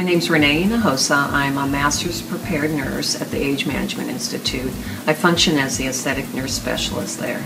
My name's Renee Hinojosa. I'm a master's prepared nurse at the Age Management Institute. I function as the aesthetic nurse specialist there.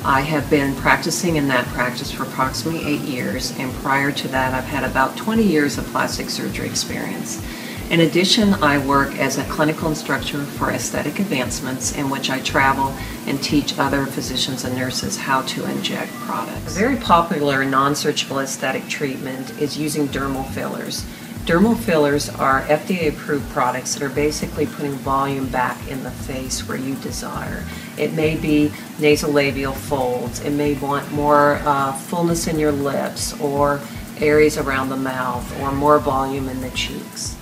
I have been practicing in that practice for approximately 8 years, and prior to that I've had about 20 years of plastic surgery experience. In addition, I work as a clinical instructor for aesthetic advancements, in which I travel and teach other physicians and nurses how to inject products. A very popular non-surgical aesthetic treatment is using dermal fillers. Dermal fillers are FDA-approved products that are basically putting volume back in the face where you desire. It may be nasolabial folds, it may want more fullness in your lips or areas around the mouth or more volume in the cheeks.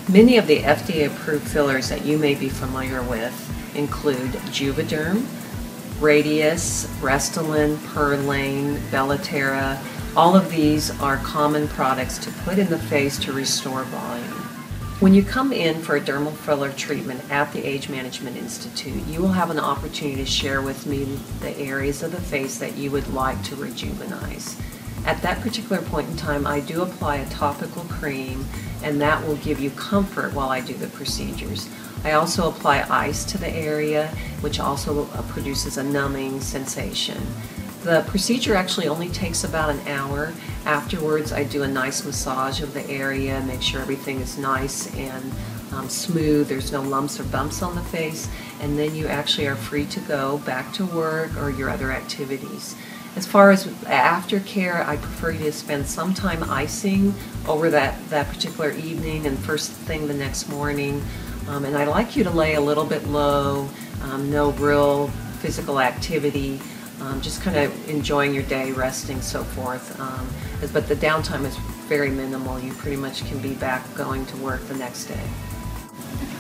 Many of the FDA-approved fillers that you may be familiar with include Juvederm, Radius, Restylane, Perlane, Bellaterra. All of these are common products to put in the face to restore volume. When you come in for a dermal filler treatment at the Age Management Institute, you will have an opportunity to share with me the areas of the face that you would like to rejuvenize. At that particular point in time, I do apply a topical cream, and that will give you comfort while I do the procedures. I also apply ice to the area, which also produces a numbing sensation. The procedure actually only takes about an hour. Afterwards, I do a nice massage of the area, make sure everything is nice and smooth, there's no lumps or bumps on the face, and then you actually are free to go back to work or your other activities. As far as aftercare, I prefer you to spend some time icing over that particular evening and first thing the next morning. And I like you to lay a little bit low, no real physical activity, just kind of enjoying your day, resting, so forth. But the downtime is very minimal. You pretty much can be back going to work the next day.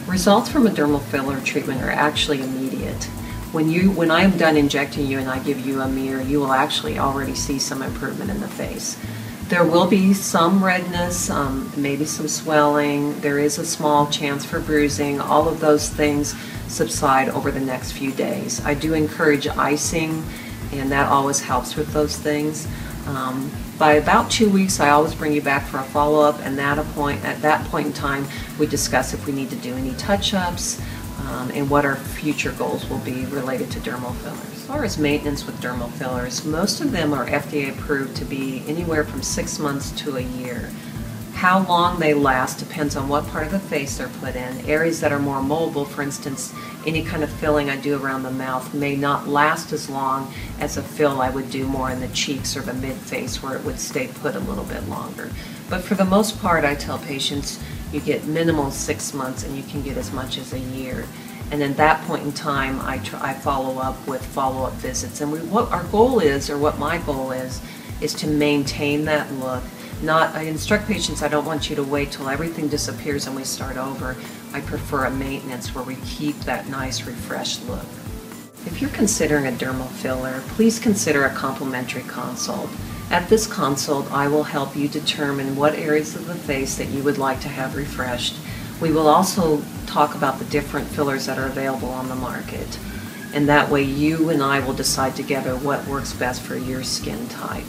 Results from a dermal filler treatment are actually immediate. When I am done injecting you and I give you a mirror, you will actually already see some improvement in the face. There will be some redness, maybe some swelling, there is a small chance for bruising. All of those things subside over the next few days. I do encourage icing, and that always helps with those things. By about 2 weeks, I always bring you back for a follow-up, and at that point in time, we discuss if we need to do any touch-ups and what our future goals will be related to dermal fillers. As far as maintenance with dermal fillers, most of them are FDA approved to be anywhere from 6 months to a year. How long they last depends on what part of the face they're put in. Areas that are more mobile, for instance, any kind of filling I do around the mouth may not last as long as a fill I would do more in the cheeks or the mid-face where it would stay put a little bit longer. But for the most part, I tell patients you get minimal 6 months and you can get as much as a year. And at that point in time, I follow up with follow-up visits. And what our goal is, or what my goal is to maintain that look. I instruct patients, I don't want you to wait till everything disappears and we start over. I prefer a maintenance where we keep that nice refreshed look. If you're considering a dermal filler, please consider a complimentary consult. At this consult, I will help you determine what areas of the face that you would like to have refreshed. We will also talk about the different fillers that are available on the market. And that way you and I will decide together what works best for your skin type.